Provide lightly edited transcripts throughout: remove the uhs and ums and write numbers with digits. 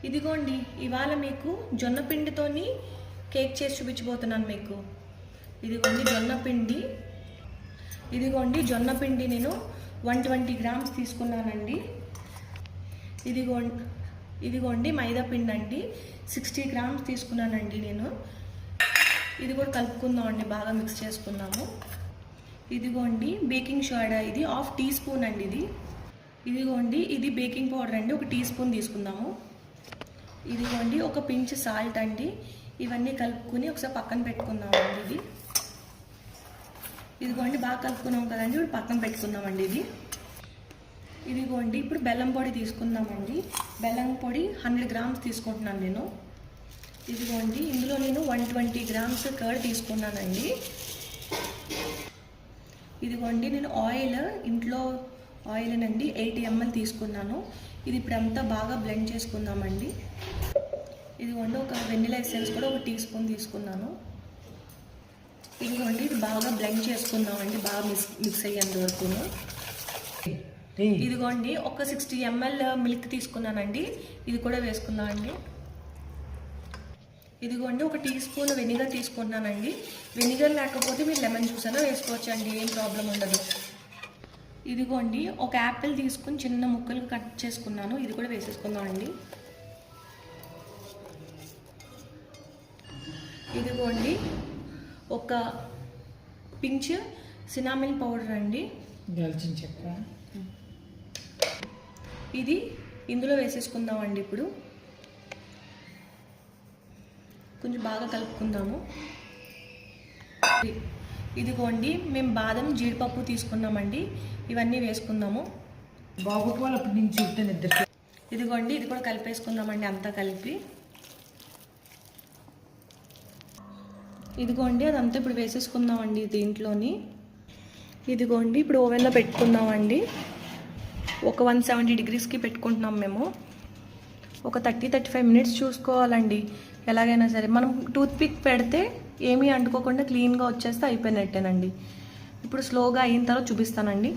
ఇదిగోండి, ఇవాళ మీకు జొన్న పిండితోని కేక్ చేసి చూపించబోతున్నాను మీకు. ఇదిగోండి జొన్న పిండి నేను 120 గ్రామ్స్ తీసుకున్నానండి. ఇదిగోండి మైదా పిండి అండి, 60 గ్రామ్స్ తీసుకున్నానండి నేను. ఇది కూడా కలుపుకుందామండి, బాగా మిక్స్ చేసుకుందాము. ఇదిగోండి బేకింగ్ సోడా, ఇది 1/2 టీ స్పూన్ అండి. ఇదిగోండి ఇది బేకింగ్ పౌడర్ అండి, 1 టీ స్పూన్ తీసుకుందాము. ఇదిగోండి ఒక పించ్ సాల్ట్ అండి. ఇవన్నీ కలుపుకుని ఒకసారి పక్కన పెట్టుకుందామండి. ఇదిగోండి బాగా కలుపుకున్నాం కదండి, ఇప్పుడు పక్కన పెట్టుకుందామండి. ఇదిగోండి ఇప్పుడు బెల్లం పొడి తీసుకుందామండి. బెల్లం పొడి 100 గ్రామ్స్ తీసుకుంటున్నాను నేను. ఇదిగోండి ఇందులో నేను 120 గ్రామ్స్ కర్డ్ తీసుకున్నానండి. ఇదిగోండి నేను ఇంట్లో ఆయిల్ అండి 80 ml తీసుకున్నాను. ఇది ఇప్పుడు అంతా బాగా బ్లెండ్ చేసుకుందామండి. ఇదిగోండి ఒక వెనిలా ఎసెన్స్ కూడా 1 టీ స్పూన్ తీసుకున్నాను. ఇదిగోండి ఇది బాగా బ్లెండ్ చేసుకుందామండి, బాగా మిక్స్ అయ్యేంత వరకు. ఇదిగోండి ఒక 60 ml మిల్క్ తీసుకున్నానండి, ఇది కూడా వేసుకుందామండి. ఇదిగోండి 1 టీ స్పూన్ వెనిగర్ తీసుకుంటున్నానండి. వెనిగర్ లేకపోతే మీరు లెమన్ జ్యూస్ అయినా వేసుకోవచ్చండి, ఏం ప్రాబ్లం ఉండదు. ఇదిగోండి ఒక యాపిల్ తీసుకుని చిన్న ముక్కలు కట్ చేసుకున్నాను, ఇది కూడా వేసేసుకుందామండి. ఇదిగోండి ఒక పించ్ సినామిన్ పౌడర్ అండి, దాల్చిన చెక్క, ఇది ఇందులో వేసేసుకుందామండి. ఇప్పుడు కొంచెం బాగా కలుపుకుందాము. ఇదిగోండి మేము బాదం జీడిపప్పు తీసుకున్నామండి, ఇవన్నీ వేసుకుందాము. ఇదిగోండి ఇది కూడా కలిపేసుకుందామండి, అంతా కలిపి. ఇదిగోండి అదంతా ఇప్పుడు వేసేసుకుందామండి దీంట్లోని. ఇదిగోండి ఇప్పుడు ఓవెన్లో పెట్టుకుందామండి. ఒక 170 degreesకి పెట్టుకుంటున్నాం మేము. ఒక 30-35 minutes చూసుకోవాలండి. ఎలాగైనా సరే మనం టూత్ పిక్ పెడితే ఏమీ అంటుకోకుండా క్లీన్గా వచ్చేస్తే అయిపోయినట్టేనండి. ఇప్పుడు స్లోగా అయిన తర్వాత చూపిస్తానండి.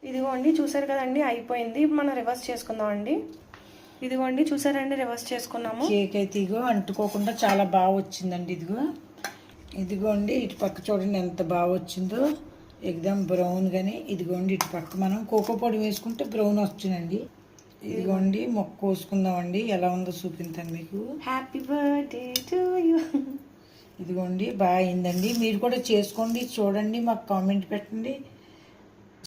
ఇదిగోండి చూసారు కదండి, అయిపోయింది. ఇప్పుడు మనం రివర్స్ చేసుకుందామండి. ఇదిగోండి చూసారండి, రివర్స్ చేసుకున్నాము. కేక్ అయితే ఇగో అంటుకోకుండా చాలా బాగా వచ్చిందండి. ఇదిగోండి ఇటు పక్క చూడండి ఎంత బాగా వచ్చిందో, ఎగ్దమ్ బ్రౌన్ గాని. ఇదిగోండి ఇటు పక్క మనం కోకో పొడి వేసుకుంటే బ్రౌన్ వచ్చిందండి. ఇదిగోండి మొక్క కోసుకుందామండి, ఎలా ఉందో చూపించాను మీకు. Happy birthday to you. ఇదిగోండి బాగా అయిందండి, మీరు కూడా చేసుకోండి, చూడండి, మాకు కామెంట్ పెట్టండి.